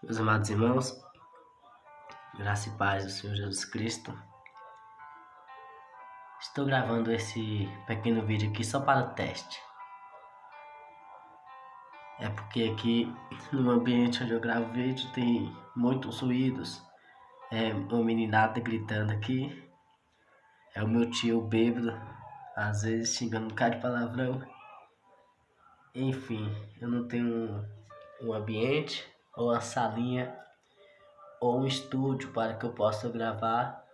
Meus amados irmãos, graça e paz do Senhor Jesus Cristo. Estou gravando esse pequeno vídeo aqui só para o teste. É porque aqui no ambiente onde eu gravo vídeo tem muitos ruídos. É uma meninada gritando aqui. É o meu tio bêbado, às vezes xingando um bocado de palavrão. Enfim, eu não tenho um ambiente ou uma salinha ou um estúdio para que eu possa gravar,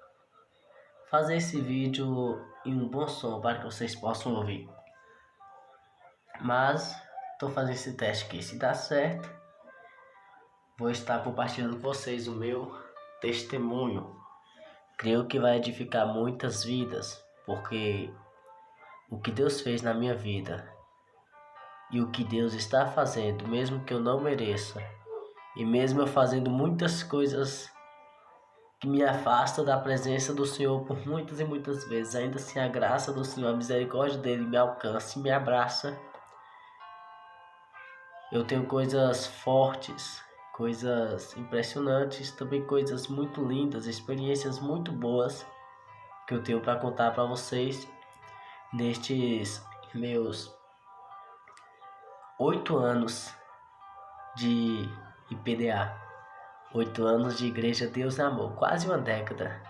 fazer esse vídeo em um bom som para que vocês possam ouvir. Mas estou fazendo esse teste aqui. Se dá certo, vou estar compartilhando com vocês o meu testemunho. Creio que vai edificar muitas vidas, porque o que Deus fez na minha vida e o que Deus está fazendo, mesmo que eu não mereça, e mesmo eu fazendo muitas coisas que me afastam da presença do Senhor por muitas e muitas vezes, ainda assim a graça do Senhor, a misericórdia dele me alcança e me abraça. Eu tenho coisas fortes, coisas impressionantes, também coisas muito lindas, experiências muito boas que eu tenho para contar para vocês nestes meus 8 anos de IPDA, 8 anos de Igreja Deus e Amor, quase uma década.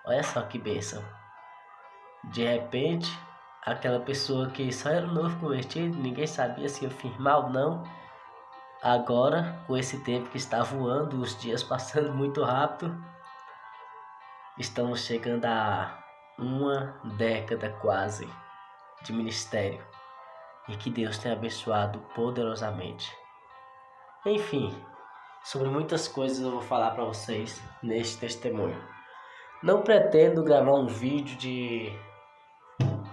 Olha só que bênção. De repente, aquela pessoa que só era novo convertido, ninguém sabia se ia firmar ou não. Agora, com esse tempo que está voando, os dias passando muito rápido, estamos chegando a uma década quase de ministério e que Deus tem abençoado poderosamente. Enfim, sobre muitas coisas eu vou falar para vocês neste testemunho. Não pretendo gravar um vídeo de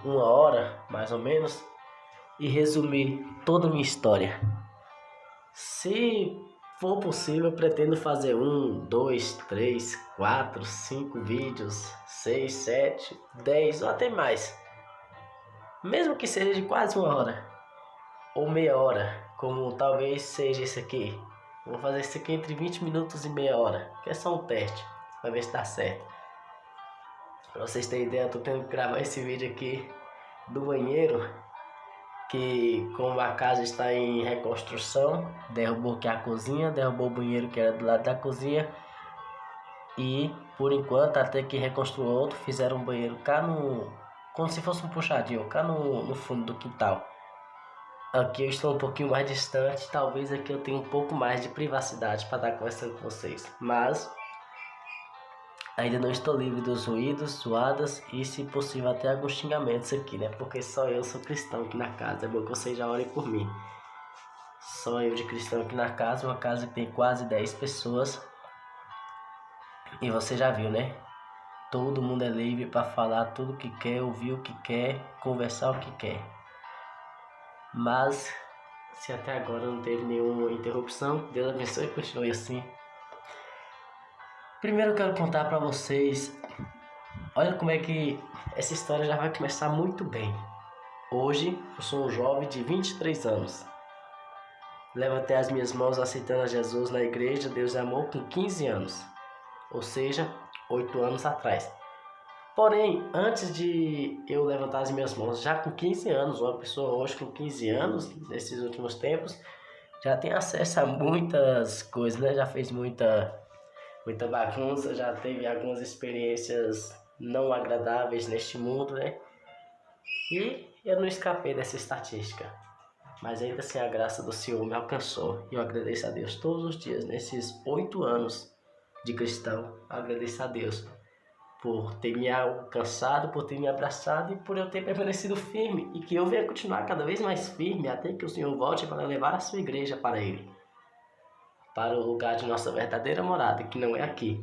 1 hora, mais ou menos, e resumir toda a minha história. Se for possível, eu pretendo fazer 1, 2, 3, 4, 5 vídeos, 6, 7, 10 ou até mais. Mesmo que seja de quase 1 hora ou meia hora, como talvez seja esse aqui. Vou fazer isso aqui entre 20 minutos e meia hora, que é só um teste, para ver se dá certo. Para vocês terem ideia, eu estou tendo que gravar esse vídeo aqui do banheiro, que como a casa está em reconstrução, derrubou aqui a cozinha, derrubou o banheiro que era do lado da cozinha, e por enquanto até que reconstruiu outro, fizeram um banheiro cá no, como se fosse um puxadinho, cá no fundo do quintal. Aqui eu estou um pouquinho mais distante, talvez aqui eu tenha um pouco mais de privacidade para estar conversando com vocês, mas ainda não estou livre dos ruídos, suadas e, se possível, até alguns xingamentos aqui, né? Porque só eu sou cristão aqui na casa. É bom que vocês já orem por mim. Só eu de cristão aqui na casa, uma casa que tem quase 10 pessoas. E você já viu, né? Todo mundo é livre para falar tudo o que quer, ouvir o que quer, conversar o que quer. Mas, se até agora não teve nenhuma interrupção, Deus abençoe e continue assim. Primeiro eu quero contar para vocês, olha como é que essa história já vai começar muito bem. Hoje eu sou um jovem de 23 anos. Levantei as minhas mãos aceitando a Jesus na igreja Deus e Amor com 15 anos, ou seja, 8 anos atrás. Porém, antes de eu levantar as minhas mãos, já com 15 anos, uma pessoa hoje com 15 anos, nesses últimos tempos, já tem acesso a muitas coisas, né? Já fez muita bagunça, já teve algumas experiências não agradáveis neste mundo, né? E eu não escapei dessa estatística, mas ainda assim a graça do Senhor me alcançou. E eu agradeço a Deus todos os dias, nesses 8 anos de cristão, agradeço a Deus por ter me alcançado, por ter me abraçado e por eu ter permanecido firme, e que eu venha continuar cada vez mais firme até que o Senhor volte para levar a sua igreja para Ele, para o lugar de nossa verdadeira morada, que não é aqui,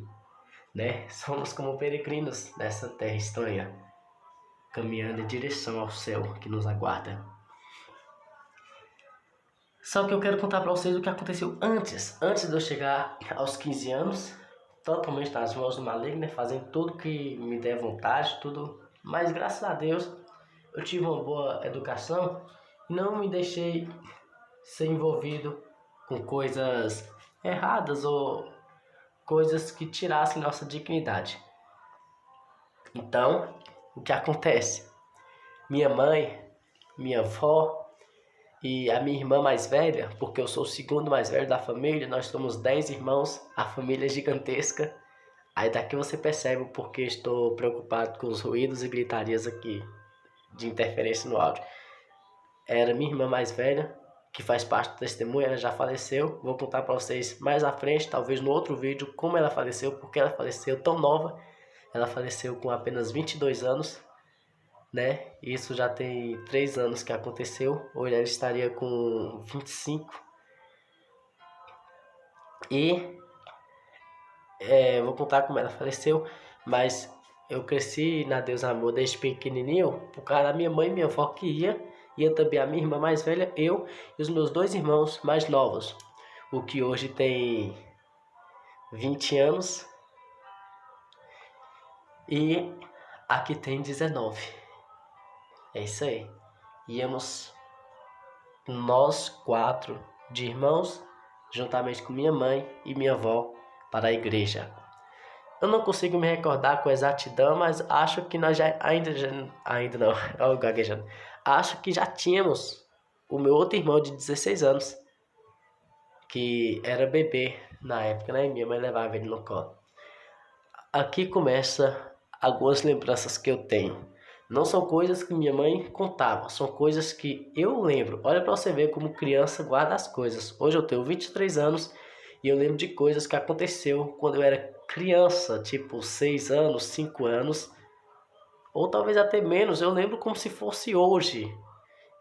né? Somos como peregrinos nessa terra estranha, caminhando em direção ao céu que nos aguarda. Só que eu quero contar para vocês o que aconteceu antes de eu chegar aos 15 anos, totalmente nas mãos do maligno, né? Fazendo tudo que me der vontade, tudo. Mas graças a Deus eu tive uma boa educação e não me deixei ser envolvido com coisas erradas ou coisas que tirassem nossa dignidade. Então, o que acontece? Minha mãe, minha avó e a minha irmã mais velha, porque eu sou o segundo mais velho da família, nós somos 10 irmãos, a família é gigantesca. Aí daqui você percebe o porquê estou preocupado com os ruídos e gritarias aqui, de interferência no áudio. Era minha irmã mais velha, que faz parte do testemunho, ela já faleceu. Vou contar para vocês mais à frente, talvez no outro vídeo, como ela faleceu, porque ela faleceu tão nova. Ela faleceu com apenas 22 anos, né? Isso já tem 3 anos que aconteceu. Hoje ela estaria com 25. E vou contar como ela faleceu, mas eu cresci na Deus Amor desde pequenininho, por causa da minha mãe e minha avó que ia também a minha irmã mais velha, eu e os meus 2 irmãos mais novos, o que hoje tem 20 anos e aqui tem 19. É isso aí. Íamos nós 4 de irmãos, juntamente com minha mãe e minha avó, para a igreja. Eu não consigo me recordar com exatidão, mas acho que nós ainda não, olha o gaguejando. Acho que já tínhamos o meu outro irmão de 16 anos, que era bebê na época, né? Minha mãe levava ele no colo. Aqui começa algumas lembranças que eu tenho. Não são coisas que minha mãe contava, são coisas que eu lembro. Olha para você ver como criança guarda as coisas. Hoje eu tenho 23 anos e eu lembro de coisas que aconteceu quando eu era criança, tipo 6 anos, 5 anos, ou talvez até menos. Eu lembro como se fosse hoje.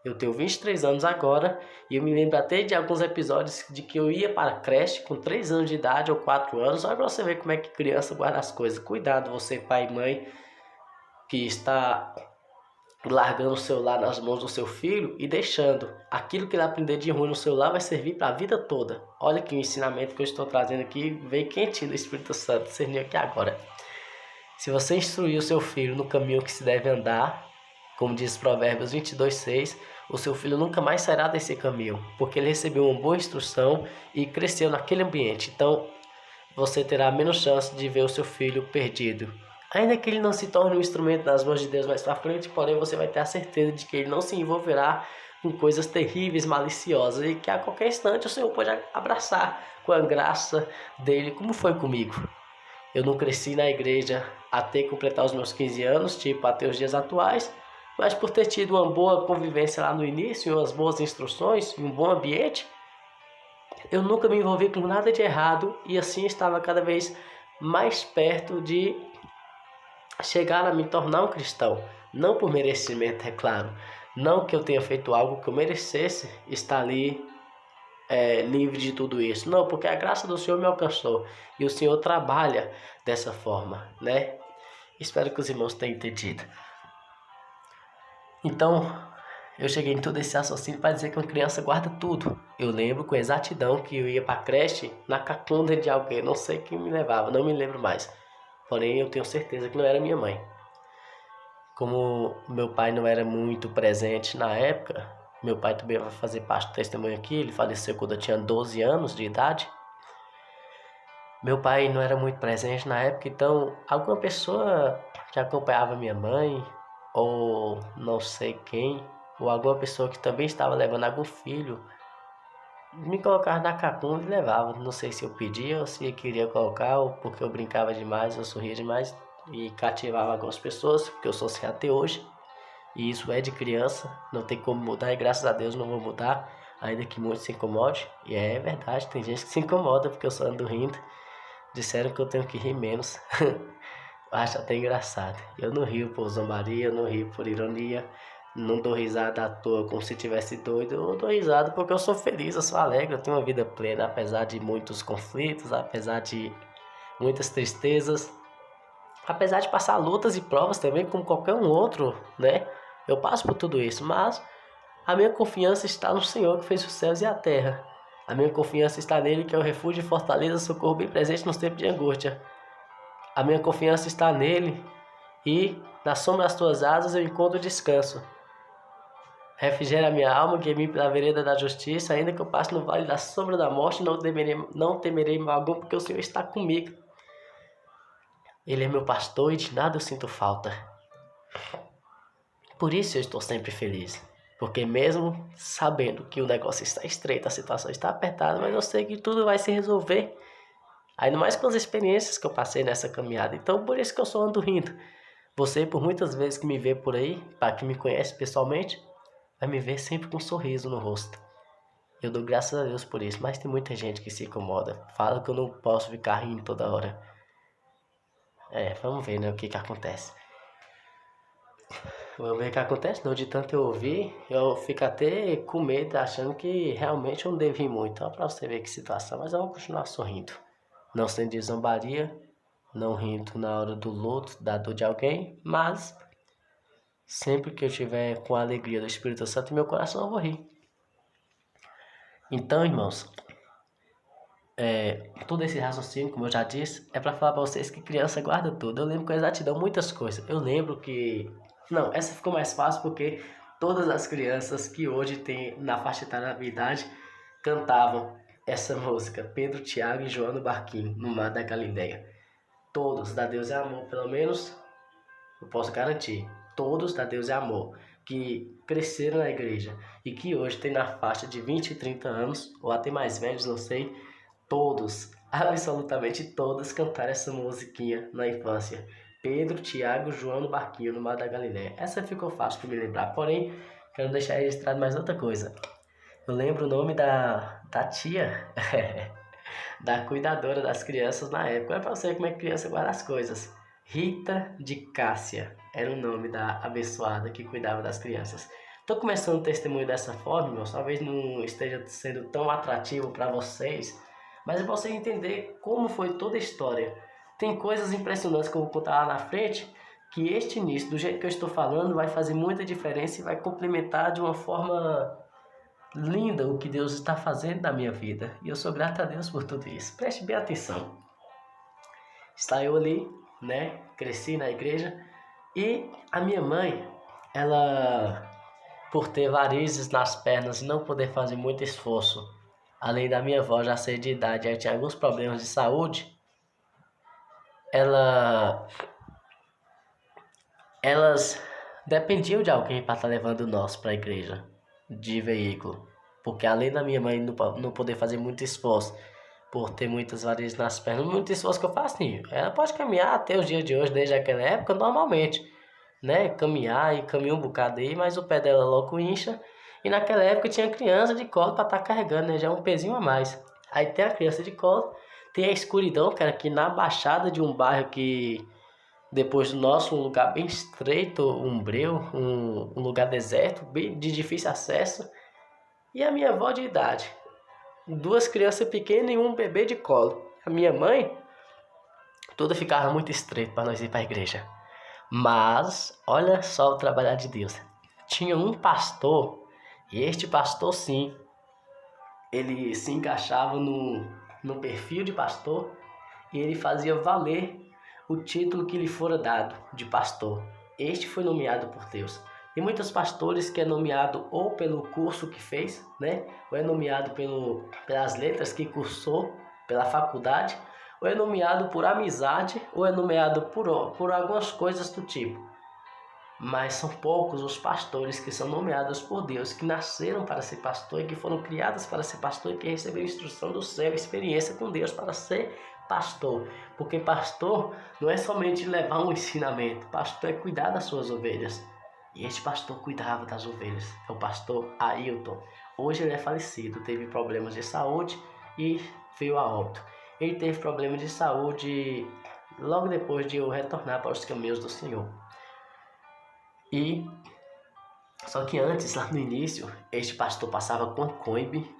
Eu tenho 23 anos agora e eu me lembro até de alguns episódios de que eu ia para a creche com 3 anos de idade ou 4 anos. Olha para você ver como é que criança guarda as coisas. Cuidado você, pai e mãe, que está largando o celular nas mãos do seu filho e deixando aquilo que ele aprender de ruim no celular vai servir para a vida toda. Olha que o ensinamento que eu estou trazendo aqui veio quentinho do Espírito Santo, discerniu aqui agora. Se você instruir o seu filho no caminho que se deve andar, como diz Provérbios 22:6, o seu filho nunca mais sairá desse caminho, porque ele recebeu uma boa instrução e cresceu naquele ambiente. Então, você terá menos chance de ver o seu filho perdido. Ainda que ele não se torne um instrumento nas mãos de Deus mais para frente, porém você vai ter a certeza de que ele não se envolverá com coisas terríveis, maliciosas, e que a qualquer instante o Senhor pode abraçar com a graça dele, como foi comigo. Eu não cresci na igreja até completar os meus 15 anos, tipo até os dias atuais, mas por ter tido uma boa convivência lá no início, umas boas instruções e um bom ambiente, eu nunca me envolvi com nada de errado e assim estava cada vez mais perto de chegar a me tornar um cristão. Não por merecimento, é claro. Não que eu tenha feito algo que eu merecesse estar ali livre de tudo isso. Não, porque a graça do Senhor me alcançou. E o Senhor trabalha dessa forma, né? Espero que os irmãos tenham entendido. Então, eu cheguei em todo esse raciocínio para dizer que uma criança guarda tudo. Eu lembro com exatidão que eu ia para a creche na cacunda de alguém. Não sei quem me levava, não me lembro mais. Porém, eu tenho certeza que não era minha mãe. Como meu pai não era muito presente na época, meu pai também vai fazer parte do testemunho aqui, ele faleceu quando eu tinha 12 anos de idade. Meu pai não era muito presente na época, então alguma pessoa que acompanhava minha mãe, ou não sei quem, ou alguma pessoa que também estava levando algum filho, me colocava na cacunda e levava. Não sei se eu pedia ou se eu queria colocar, ou porque eu brincava demais, eu sorria demais e cativava algumas pessoas, porque eu sou assim até hoje. E isso é de criança, não tem como mudar e graças a Deus não vou mudar, ainda que muitos se incomodem. E é verdade, tem gente que se incomoda porque eu só ando rindo. Disseram que eu tenho que rir menos. Acho até engraçado. Eu não rio por zombaria, eu não rio por ironia. Não dou risada à toa como se estivesse doido. Eu dou risada porque eu sou feliz, eu sou alegre, eu tenho uma vida plena, apesar de muitos conflitos, apesar de muitas tristezas, apesar de passar lutas e provas também, como qualquer um outro, né? Eu passo por tudo isso, mas a minha confiança está no Senhor que fez os céus e a terra. A minha confiança está nele, que é o refúgio e fortaleza, socorro bem presente nos tempos de angústia. A minha confiança está nele e na sombra das tuas asas eu encontro descanso. Refrigera a minha alma, guia-me pela vereda da justiça, ainda que eu passe no vale da sombra da morte, não temerei mal algum, porque o Senhor está comigo. Ele é meu pastor e de nada eu sinto falta. Por isso eu estou sempre feliz. Porque mesmo sabendo que o negócio está estreito, a situação está apertada, mas eu sei que tudo vai se resolver. Ainda mais com as experiências que eu passei nessa caminhada. Então por isso que eu só ando rindo. Você, por muitas vezes que me vê por aí, para quem me conhece pessoalmente, vai me ver sempre com um sorriso no rosto. Eu dou graças a Deus por isso, mas tem muita gente que se incomoda. Fala que eu não posso ficar rindo toda hora. Vamos ver, né, o que acontece. Vamos ver o que acontece, não, de tanto eu ouvir, eu fico até com medo, achando que realmente eu não devo rir muito. Então, pra você ver que situação, mas eu vou continuar sorrindo. Não sendo de zombaria, não rindo na hora do luto, da dor de alguém, mas sempre que eu estiver com a alegria do Espírito Santo em meu coração, eu vou rir. Então, irmãos, todo esse raciocínio, como eu já disse, é para falar para vocês que criança guarda tudo. Eu lembro com exatidão muitas coisas. Eu lembro que... Não, essa ficou mais fácil porque todas as crianças que hoje têm na faixa etária da minha idade cantavam essa música. Pedro, Tiago e João no barquinho, no mar da Galileia. Todos da Deus é amor, pelo menos eu posso garantir. Todos da Deus é amor, que cresceram na igreja e que hoje tem na faixa de 20 e 30 anos, ou até mais velhos, não sei, todos, absolutamente todos, cantaram essa musiquinha na infância. Pedro, Tiago, João no barquinho, no mar da Galileia. Essa ficou fácil para me lembrar, porém, quero deixar registrado mais outra coisa. Eu lembro o nome da tia, da cuidadora das crianças na época. É para você ver como é que criança guarda as coisas. Rita de Cássia era o nome da abençoada que cuidava das crianças. Estou começando o testemunho dessa forma, irmãos. Talvez não esteja sendo tão atrativo para vocês, mas é para você entender como foi toda a história. Tem coisas impressionantes que eu vou contar lá na frente, que este início, do jeito que eu estou falando, vai fazer muita diferença e vai complementar de uma forma linda o que Deus está fazendo na minha vida. E eu sou grato a Deus por tudo isso. Preste bem atenção. Está eu ali, né? Cresci na igreja. E a minha mãe, ela, por ter varizes nas pernas e não poder fazer muito esforço, além da minha avó já ser de idade, ela tinha alguns problemas de saúde, elas dependiam de alguém para estar levando nós para a igreja, de veículo. Porque além da minha mãe não poder fazer muito esforço, por ter muitas varizes nas pernas, muito esforço que eu faço, sim. Ela pode caminhar até os dias de hoje, desde aquela época, normalmente, né? Caminhar e caminha um bocado aí, mas o pé dela logo incha. E naquela época tinha criança de colo para estar carregando, né? Já um pezinho a mais. Aí tem a criança de colo, tem a escuridão, cara, que na baixada de um bairro que depois do nosso, um lugar bem estreito, um breu, um lugar deserto, bem de difícil acesso. E a minha avó de idade, duas crianças pequenas e um bebê de colo. A minha mãe, tudo ficava muito estreito para nós ir para a igreja. Mas, olha só o trabalhar de Deus. Tinha um pastor, e este pastor sim, ele se encaixava no perfil de pastor e ele fazia valer o título que lhe fora dado de pastor. Este foi nomeado por Deus. Tem muitos pastores que é nomeado ou pelo curso que fez, né? Ou é nomeado pelas letras que cursou, pela faculdade, ou é nomeado por amizade, ou é nomeado por algumas coisas do tipo. Mas são poucos os pastores que são nomeados por Deus, que nasceram para ser pastor e que foram criados para ser pastor e que receberam instrução do céu, experiência com Deus para ser pastor. Porque pastor não é somente levar um ensinamento, pastor é cuidar das suas ovelhas. E este pastor cuidava das ovelhas, é o pastor Ailton. Hoje ele é falecido, teve problemas de saúde e veio a óbito. Ele teve problemas de saúde logo depois de eu retornar para os caminhos do Senhor. E só que antes, lá no início, este pastor passava com Coimbe.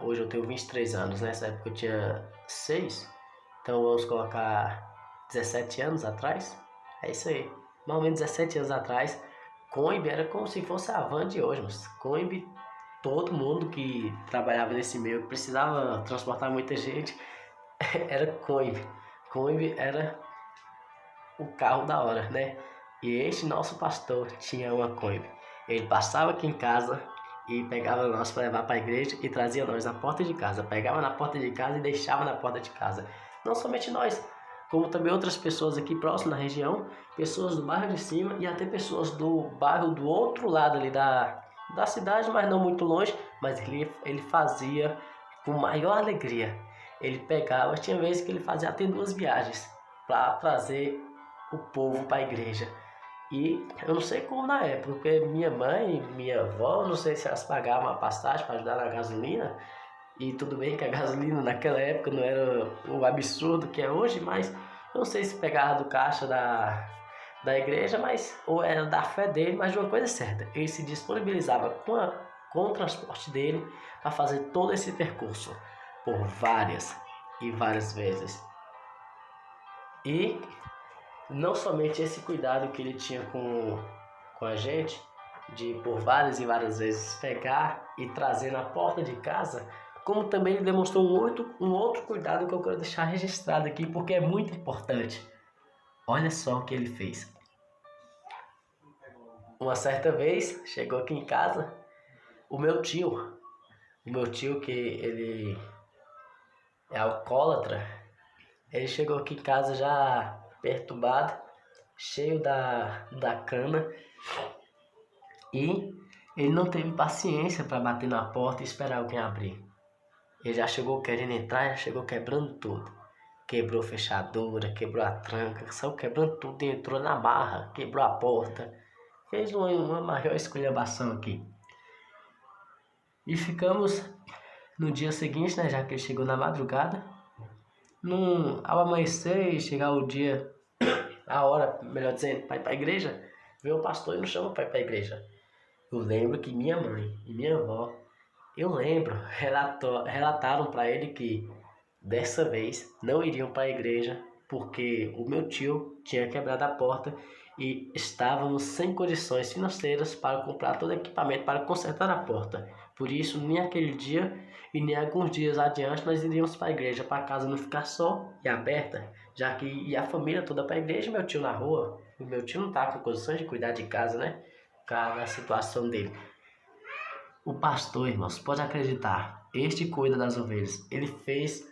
Hoje eu tenho 23 anos, nessa época eu tinha 6. Então vamos colocar 17 anos atrás. É isso aí. Mais ou menos 17 anos atrás, Coimbe era como se fosse a van de hoje. Mas Coimbe, todo mundo que trabalhava nesse meio, que precisava transportar muita gente, era Coimbe. Coimbe era o carro da hora, né? E este nosso pastor tinha uma Kombi. Ele passava aqui em casa e pegava nós para levar para a igreja e trazia nós na porta de casa. Pegava na porta de casa e deixava na porta de casa. Não somente nós, como também outras pessoas aqui próximas na região, pessoas do bairro de cima e até pessoas do bairro do outro lado ali da cidade, mas não muito longe. Mas ele fazia com maior alegria. Ele pegava, tinha vezes que ele fazia até 2 viagens para trazer o povo para a igreja. E eu não sei como na época, porque minha mãe e minha avó, não sei se elas pagavam a passagem para ajudar na gasolina. E tudo bem que a gasolina naquela época não era o absurdo que é hoje, mas eu não sei se pegava do caixa da igreja, mas ou era da fé dele, mas de uma coisa é certa, ele se disponibilizava com o transporte dele para fazer todo esse percurso por várias e várias vezes. E não somente esse cuidado que ele tinha com a gente, de por várias e várias vezes pegar e trazer na porta de casa, como também ele demonstrou um outro cuidado que eu quero deixar registrado aqui, porque é muito importante. Olha só o que ele fez. Uma certa vez, chegou aqui em casa, o meu tio que ele é alcoólatra, ele chegou aqui em casa já perturbado, cheio da cana, e ele não teve paciência para bater na porta e esperar alguém abrir. Ele já chegou querendo entrar, já chegou quebrando tudo. Quebrou a fechadura, quebrou a tranca, saiu quebrando tudo e entrou na barra, quebrou a porta. Fez uma maior esculhambação aqui. E ficamos no dia seguinte, né, já que ele chegou na madrugada. Ao amanhecer e chegar o dia, a hora, melhor dizendo, para ir para a igreja, veio o pastor e nos chama para ir para a igreja. Eu lembro que minha mãe e minha avó, relataram para ele que dessa vez não iriam para a igreja porque o meu tio tinha quebrado a porta e estávamos sem condições financeiras para comprar todo o equipamento para consertar a porta. Por isso, nem aquele dia e nem alguns dias adiante nós iríamos para a igreja, para a casa não ficar só e aberta, já que ia a família toda para a igreja e meu tio na rua. O meu tio não está com condições de cuidar de casa, né? A situação dele. O pastor, irmãos, pode acreditar, este cuida das ovelhas. Ele fez,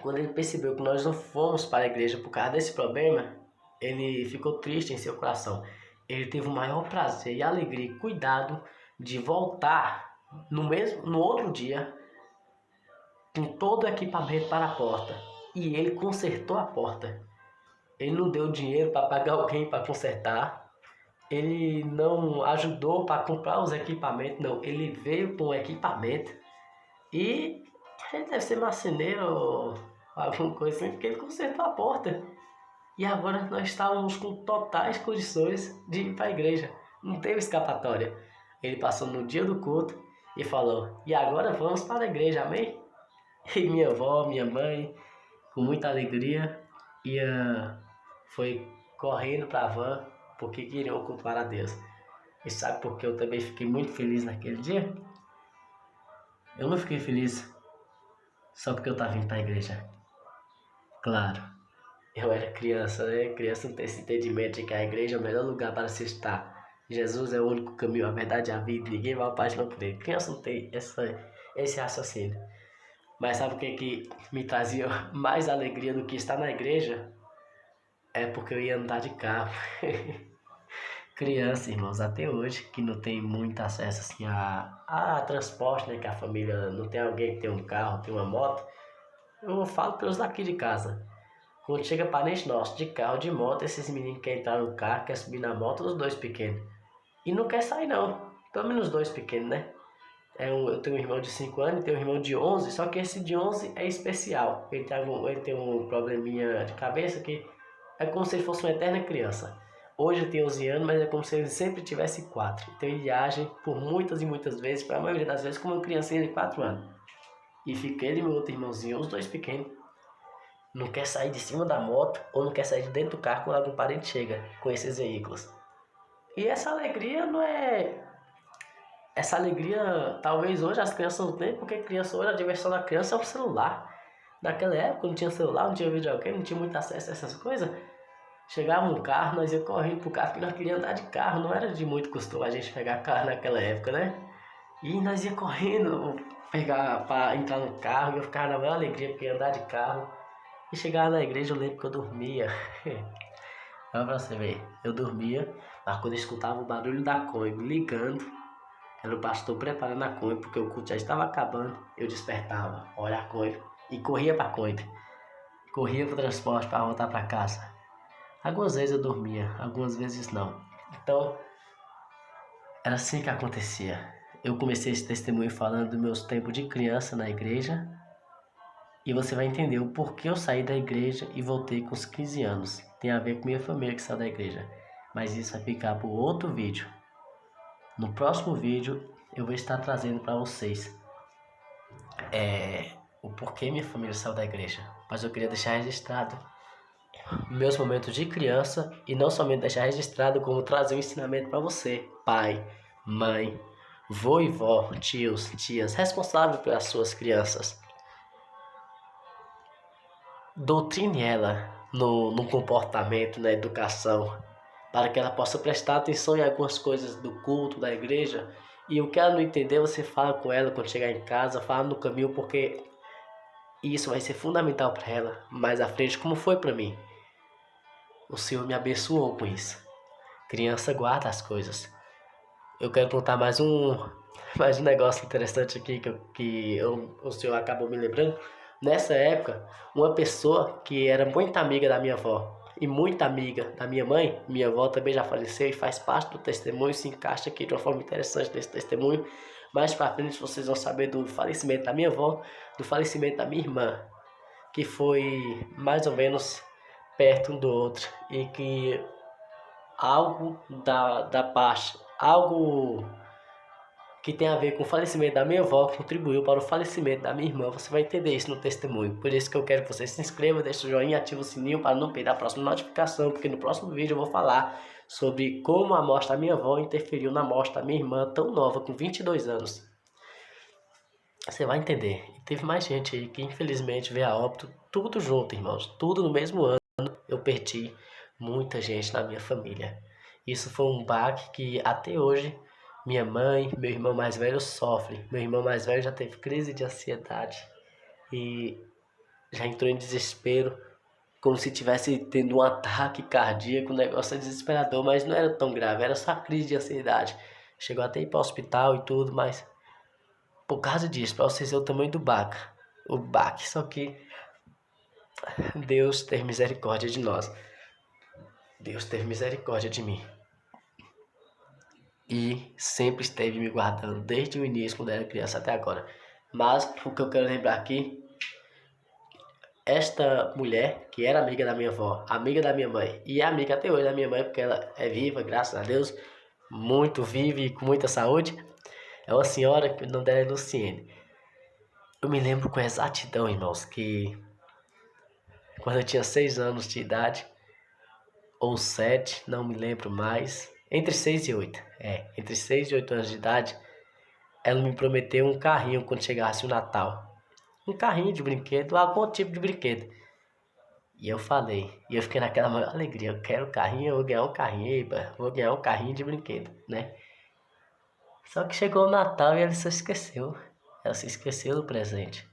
quando ele percebeu que nós não fomos para a igreja por causa desse problema, ele ficou triste em seu coração. Ele teve o maior prazer e alegria e cuidado de voltar no outro dia com todo o equipamento para a porta. E ele consertou a porta. Ele não deu dinheiro para pagar alguém para consertar. Ele não ajudou para comprar os equipamentos, não. Ele veio com o equipamento e ele deve ser marceneiro ou alguma coisa assim, porque ele consertou a porta. E agora nós estávamos com totais condições de ir para a igreja. Não teve escapatória. Ele passou no dia do culto e falou: e agora vamos para a igreja, amém? E minha avó, minha mãe, com muita alegria, foi correndo para a van porque queriam cultuar a Deus. E sabe por que eu também fiquei muito feliz naquele dia? Eu não fiquei feliz só porque eu estava indo para a igreja. Claro, eu era criança, né? Criança não tem esse entendimento de que a igreja é o melhor lugar para se estar. Jesus é o único caminho, a verdade e a vida. Ninguém vai ao Pai não por ele. Criança não tem esse raciocínio. Mas sabe o que me trazia mais alegria do que estar na igreja? É porque eu ia andar de carro. Criança, irmãos, até hoje, que não tem muito acesso assim a transporte, né? Que a família não tem alguém que tem um carro, tem uma moto. Eu falo pelos daqui de casa. Quando chega parente nosso, de carro, de moto, esses meninos querem entrar no carro, querem subir na moto, os dois pequenos. E não quer sair não, pelo menos os dois pequenos, né? Eu tenho um irmão de 5 anos e tenho um irmão de 11, só que esse de 11 é especial. Ele tem um probleminha de cabeça que é como se ele fosse uma eterna criança. Hoje ele tem 11 anos, mas é como se ele sempre tivesse 4. Então ele age por muitas e muitas vezes, para a maioria das vezes, como uma criancinha de 4 anos. E fica ele e meu outro irmãozinho, os dois pequenos. Não quer sair de cima da moto ou não quer sair de dentro do carro quando algum parente chega com esses veículos. E essa alegria não é... Essa alegria, talvez hoje as crianças não têm, porque criança hoje, a diversão da criança é o celular. Naquela época não tinha celular, não tinha videogame, não tinha muito acesso a essas coisas. Chegava um carro, nós ia correndo pro carro, porque nós queríamos andar de carro, não era de muito costume a gente pegar carro naquela época, né? E nós ia correndo, pegar para entrar no carro, e eu ficava na maior alegria porque ia andar de carro. E chegava na igreja, eu lembro que eu dormia. Olha pra você ver, eu dormia, mas quando eu escutava o barulho da Kombi ligando, era o pastor preparando a Kombi, porque o culto já estava acabando, eu despertava, olha a Kombi, e corria pra Kombi, corria pro transporte para voltar para casa. Algumas vezes eu dormia, algumas vezes não. Então, era assim que acontecia. Eu comecei esse testemunho falando dos meus tempos de criança na igreja, e você vai entender o porquê eu saí da igreja e voltei com os 15 anos. Tem a ver com minha família que saiu da igreja. Mas isso vai ficar para outro vídeo. No próximo vídeo eu vou estar trazendo para vocês o porquê minha família saiu da igreja. Mas eu queria deixar registrado meus momentos de criança e não somente deixar registrado, como trazer um ensinamento para você, pai, mãe, vô e vó, tios, tias, responsável pelas suas crianças. Doutrine ela no comportamento, na educação, para que ela possa prestar atenção em algumas coisas do culto, da igreja. E o que ela não entender, você fala com ela quando chegar em casa, fala no caminho, porque isso vai ser fundamental para ela mais à frente, como foi para mim. O Senhor me abençoou com isso. Criança guarda as coisas. Eu quero contar mais um negócio interessante aqui que o Senhor acabou me lembrando. Nessa época, uma pessoa que era muito amiga da minha avó e muito amiga da minha mãe, minha avó também já faleceu e faz parte do testemunho, se encaixa aqui de uma forma interessante nesse testemunho. Mais pra frente vocês vão saber do falecimento da minha avó, do falecimento da minha irmã, que foi mais ou menos perto um do outro, e que algo da parte, algo que tem a ver com o falecimento da minha avó contribuiu para o falecimento da minha irmã. Você vai entender isso no testemunho. Por isso que eu quero que você se inscreva, deixe o joinha e ative o sininho para não perder a próxima notificação, porque no próximo vídeo eu vou falar sobre como a morte da minha avó interferiu na morte da minha irmã tão nova, com 22 anos. Você vai entender. E teve mais gente aí que infelizmente veio a óbito, tudo junto, irmãos, tudo no mesmo ano. Eu perdi muita gente na minha família. Isso foi um baque que até hoje minha mãe, meu irmão mais velho sofre. Meu irmão mais velho já teve crise de ansiedade e já entrou em desespero, como se tivesse tendo um ataque cardíaco. O negócio é desesperador, mas não era tão grave, era só crise de ansiedade. Chegou até ir para o hospital e tudo, mas por causa disso, para vocês verem o tamanho do baque. O baque, só que Deus teve misericórdia de nós. Deus teve misericórdia de mim. E sempre esteve me guardando desde o início, quando eu era criança, até agora. Mas o que eu quero lembrar aqui, esta mulher, que era amiga da minha avó, amiga da minha mãe, e é amiga até hoje da minha mãe, porque ela é viva, graças a Deus, muito viva e com muita saúde, é uma senhora que o nome dela é Luciene. Eu me lembro com exatidão, irmãos, que quando eu tinha 6 anos de idade, ou 7, não me lembro mais, entre 6 e 8, entre 6 e 8 anos de idade, ela me prometeu um carrinho quando chegasse o Natal. Um carrinho de brinquedo, algum tipo de brinquedo. E eu falei, e eu fiquei naquela maior alegria, eu quero um carrinho, eu vou ganhar um carrinho, eba, vou ganhar um carrinho de brinquedo, né? Só que chegou o Natal e ela se esqueceu. Ela se esqueceu do presente.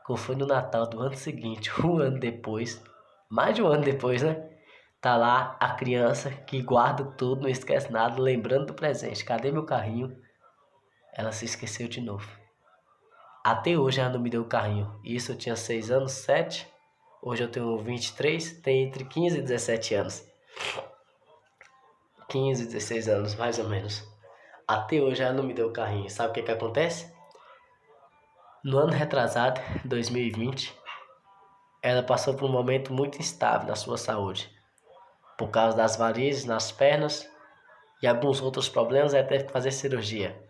Como foi no Natal do ano seguinte, um ano depois, mais de um ano depois, né? Tá lá a criança que guarda tudo, não esquece nada, lembrando do presente. Cadê meu carrinho? Ela se esqueceu de novo. Até hoje ela não me deu o carrinho. Isso eu tinha 6 anos, 7. Hoje eu tenho 23, tem entre 15 e 17 anos. 15, 16 anos, mais ou menos. Até hoje ela não me deu o carrinho. Sabe o que acontece? No ano retrasado, 2020, ela passou por um momento muito instável na sua saúde. Por causa das varizes nas pernas e alguns outros problemas, ela teve que fazer cirurgia.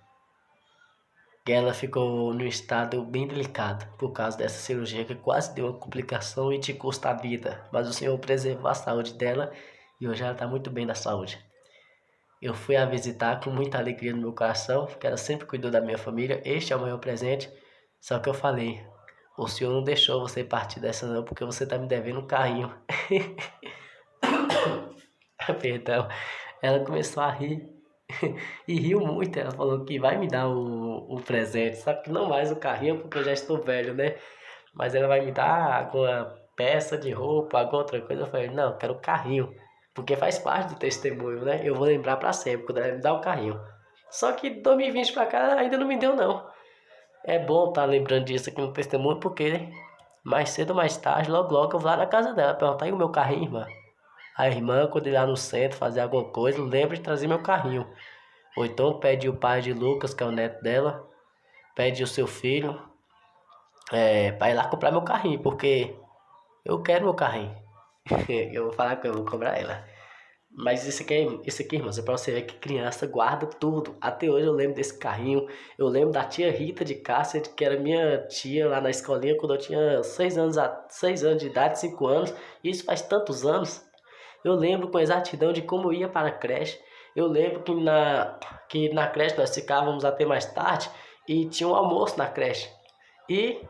E ela ficou num estado bem delicado por causa dessa cirurgia, que quase deu uma complicação e te custa a vida. Mas o Senhor preservou a saúde dela e hoje ela está muito bem da saúde. Eu fui a visitar com muita alegria no meu coração, porque ela sempre cuidou da minha família. Este é o meu presente. Só que eu falei, o Senhor não deixou você partir dessa não, porque você está me devendo um carrinho. Perdão. Ela começou a rir e riu muito. Ela falou que vai me dar o presente, só que não mais o carrinho, porque eu já estou velho, né? Mas ela vai me dar alguma peça de roupa, alguma outra coisa. Eu falei, não, eu quero o carrinho, porque faz parte do testemunho, né? Eu vou lembrar pra sempre quando ela me dar o carrinho. Só que 2020 pra cá ainda não me deu, não. É bom estar lembrando disso aqui no testemunho, porque mais cedo ou mais tarde, logo logo eu vou lá na casa dela perguntar: e o meu carrinho, irmã? A irmã, quando ir lá no centro fazer alguma coisa, lembra de trazer meu carrinho. Ou então pede o pai de Lucas, que é o neto dela, pede o seu filho, para ir lá comprar meu carrinho, porque eu quero meu carrinho. Eu vou falar que eu vou cobrar ela. Mas isso aqui, irmãos, é pra você ver que criança guarda tudo. Até hoje eu lembro desse carrinho. Eu lembro da tia Rita de Cássia, que era minha tia lá na escolinha quando eu tinha 6 anos de idade, 5 anos. Isso faz tantos anos. Eu lembro com exatidão de como eu ia para a creche. Eu lembro que na creche nós ficávamos até mais tarde e tinha um almoço na creche. E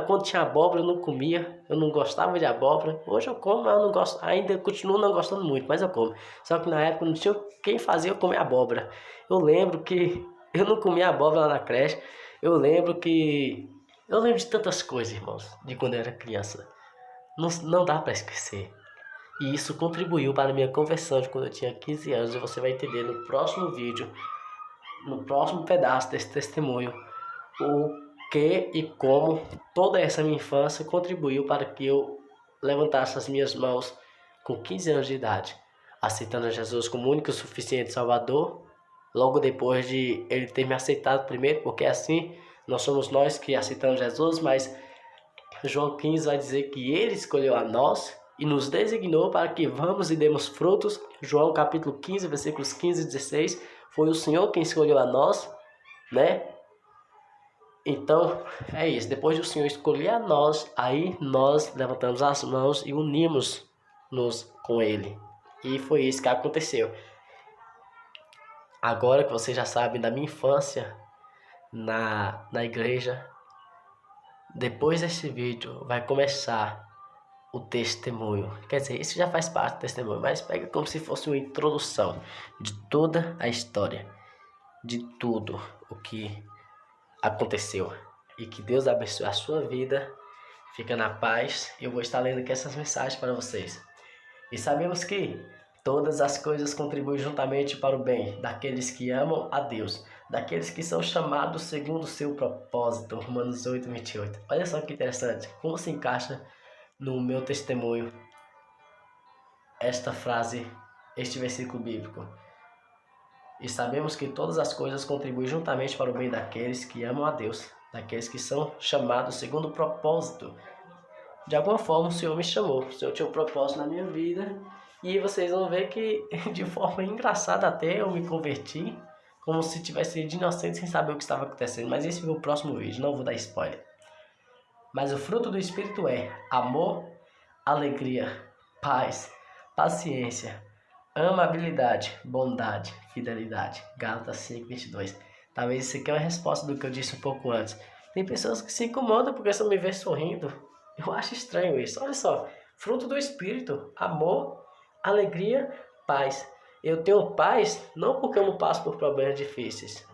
quando tinha abóbora eu não comia, eu não gostava de abóbora. Hoje eu como, mas eu não gosto, ainda continuo não gostando muito, mas eu como. Só que na época não tinha quem fazia eu comer abóbora. Eu lembro que eu não comia abóbora lá na creche. Eu lembro de tantas coisas, irmãos, de quando eu era criança. Não dá para esquecer. E isso contribuiu para a minha conversão de quando eu tinha 15 anos. E você vai entender no próximo vídeo, no próximo pedaço desse testemunho, o que e como toda essa minha infância contribuiu para que eu levantasse as minhas mãos com 15 anos de idade, aceitando Jesus como único e suficiente Salvador, logo depois de ele ter me aceitado primeiro, porque assim nós somos nós que aceitamos Jesus, mas João 15 vai dizer que ele escolheu a nós e nos designou para que vamos e demos frutos. João capítulo 15, versículos 15 e 16, foi o Senhor quem escolheu a nós, né? Então, é isso. Depois do Senhor escolher a nós, aí nós levantamos as mãos e unimos-nos com Ele. E foi isso que aconteceu. Agora que você já sabe da minha infância na igreja, depois desse vídeo vai começar o testemunho. Quer dizer, isso já faz parte do testemunho, mas pega como se fosse uma introdução de toda a história, de tudo o que aconteceu. E que Deus abençoe a sua vida. Fica na paz. Eu vou estar lendo aqui essas mensagens para vocês. E sabemos que todas as coisas contribuem juntamente para o bem daqueles que amam a Deus, daqueles que são chamados segundo o seu propósito. Romanos 8, 28. Olha só que interessante. Como se encaixa no meu testemunho esta frase, este versículo bíblico. E sabemos que todas as coisas contribuem juntamente para o bem daqueles que amam a Deus, daqueles que são chamados segundo o propósito. De alguma forma o Senhor me chamou, o Senhor tinha um propósito na minha vida, e vocês vão ver que de forma engraçada até eu me converti, como se tivesse sido inocente sem saber o que estava acontecendo. Mas esse foi o próximo vídeo, não vou dar spoiler. Mas o fruto do Espírito é amor, alegria, paz, paciência, amabilidade, bondade, fidelidade. Gálatas 5:22. Talvez isso aqui é uma resposta do que eu disse um pouco antes. Tem pessoas que se incomodam porque só me vê sorrindo. Eu acho estranho isso. Olha só, fruto do Espírito, amor, alegria, paz. Eu tenho paz não porque eu não passo por problemas difíceis.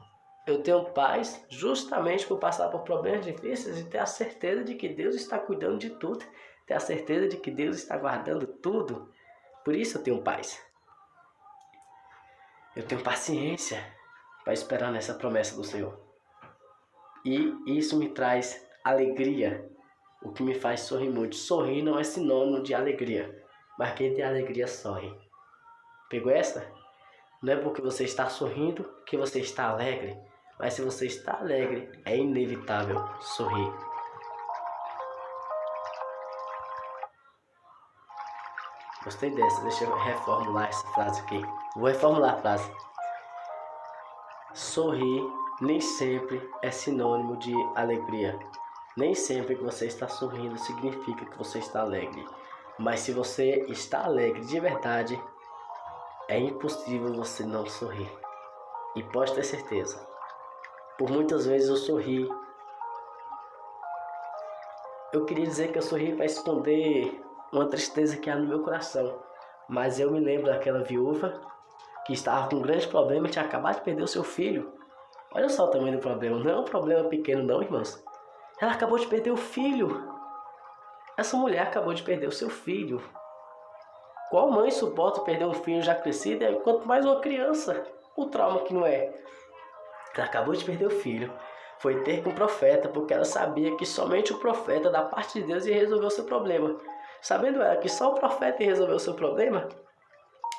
Eu tenho paz justamente por passar por problemas difíceis e ter a certeza de que Deus está cuidando de tudo. Ter a certeza de que Deus está guardando tudo. Por isso eu tenho paz. Eu tenho paciência para esperar nessa promessa do Senhor. E isso me traz alegria, o que me faz sorrir muito. Sorrir não é sinônimo de alegria, mas quem tem alegria sorri. Pegou essa? Não é porque você está sorrindo que você está alegre, mas se você está alegre, é inevitável sorrir. Gostei dessa, deixa eu reformular essa frase aqui. Vou reformular a frase. Sorrir nem sempre é sinônimo de alegria. Nem sempre que você está sorrindo significa que você está alegre. Mas se você está alegre de verdade, é impossível você não sorrir. E pode ter certeza. Por muitas vezes eu sorri. Eu queria dizer que eu sorri para esconder uma tristeza que há no meu coração. Mas eu me lembro daquela viúva que estava com um grande problema e tinha acabado de perder o seu filho. Olha só o tamanho do problema. Não é um problema pequeno não, irmãos. Ela acabou de perder o filho. Essa mulher acabou de perder o seu filho. Qual mãe suporta perder um filho já crescido, quanto mais uma criança? O trauma que não é. Ela acabou de perder o filho. Foi ter com o profeta, porque ela sabia que somente o profeta da parte de Deus ia resolver o seu problema. Sabendo ela que só o profeta ia resolver o seu problema,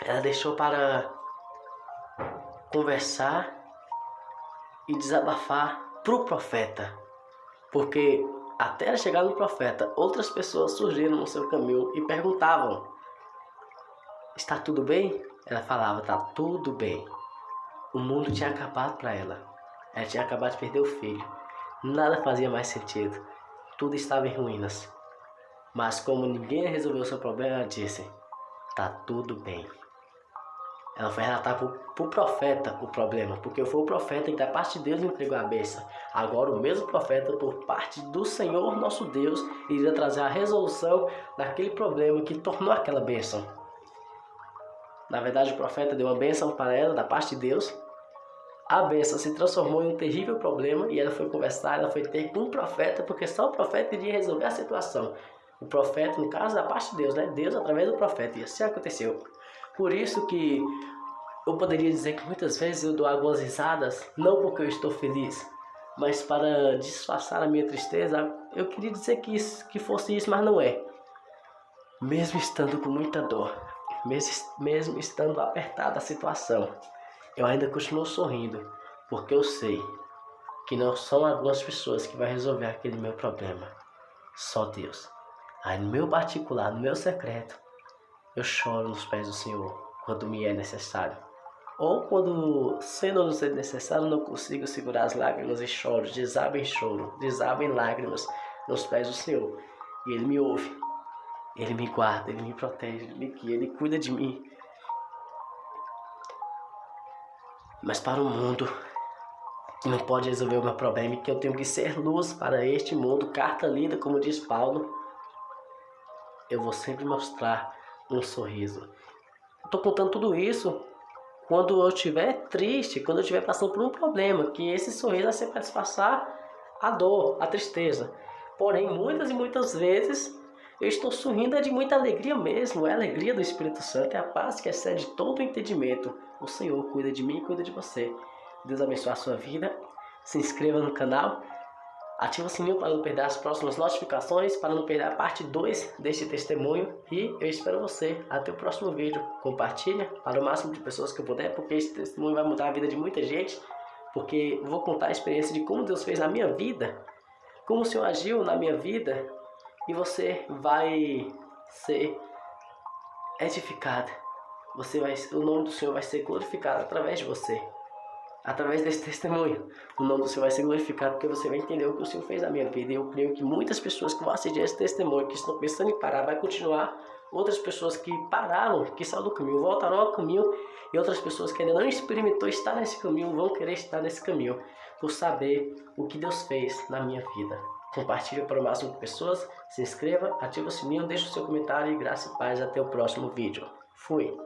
ela deixou para conversar e desabafar para o profeta. Porque até ela chegar no profeta, outras pessoas surgiram no seu caminho e perguntavam: está tudo bem? Ela falava: está tudo bem. O mundo tinha acabado para ela. Ela tinha acabado de perder o filho. Nada fazia mais sentido. Tudo estava em ruínas. Mas como ninguém resolveu o seu problema, ela disse: está tudo bem. Ela foi relatar para o profeta o problema, porque foi o profeta que da parte de Deus entregou a bênção. Agora o mesmo profeta, por parte do Senhor nosso Deus, iria trazer a resolução daquele problema que tornou aquela bênção. Na verdade, o profeta deu uma bênção para ela da parte de Deus. A bênção se transformou em um terrível problema e ela foi conversar, ela foi ter com um profeta, porque só o profeta iria resolver a situação. O profeta, no caso, da parte de Deus, né? Deus através do profeta, e assim aconteceu. Por isso que eu poderia dizer que muitas vezes eu dou algumas risadas, não porque eu estou feliz, mas para disfarçar a minha tristeza. Eu queria dizer que fosse isso, mas não é. Mesmo estando com muita dor, mesmo estando apertada a situação, eu ainda continuo sorrindo, porque eu sei que não são algumas pessoas que vão resolver aquele meu problema, só Deus. Aí no meu particular, no meu secreto, eu choro nos pés do Senhor quando me é necessário. Ou quando, sendo ou não sendo necessário, não consigo segurar as lágrimas e choro, desabo em lágrimas nos pés do Senhor. E Ele me ouve, Ele me guarda, Ele me protege, Ele me guia, Ele cuida de mim. Mas para o mundo, não pode resolver o meu problema, e que eu tenho que ser luz para este mundo, carta lida, como diz Paulo, eu vou sempre mostrar um sorriso. Estou contando tudo isso quando eu estiver triste, quando eu estiver passando por um problema, que esse sorriso vai ser para disfarçar a dor, a tristeza. Porém, muitas e muitas vezes, eu estou sorrindo de muita alegria mesmo. É a alegria do Espírito Santo, é a paz que excede todo o entendimento. O Senhor cuida de mim e cuida de você. Deus abençoe a sua vida. Se inscreva no canal. Ative o sininho para não perder as próximas notificações, para não perder a parte 2 deste testemunho. E eu espero você até o próximo vídeo. Compartilha para o máximo de pessoas que eu puder, porque esse testemunho vai mudar a vida de muita gente. Porque eu vou contar a experiência de como Deus fez na minha vida, como o Senhor agiu na minha vida, e você vai ser edificado. O nome do Senhor vai ser glorificado através de você. Através desse testemunho, o nome do Senhor vai ser glorificado, porque você vai entender o que o Senhor fez na minha vida. E eu creio que muitas pessoas que vão assistir esse testemunho, que estão pensando em parar, vai continuar. Outras pessoas que pararam, que saíram do caminho, voltarão ao caminho. E outras pessoas que ainda não experimentou estar nesse caminho, vão querer estar nesse caminho, por saber o que Deus fez na minha vida. Compartilhe para o máximo de pessoas, se inscreva, ative o sininho, deixe o seu comentário e graça e paz. Até o próximo vídeo. Fui!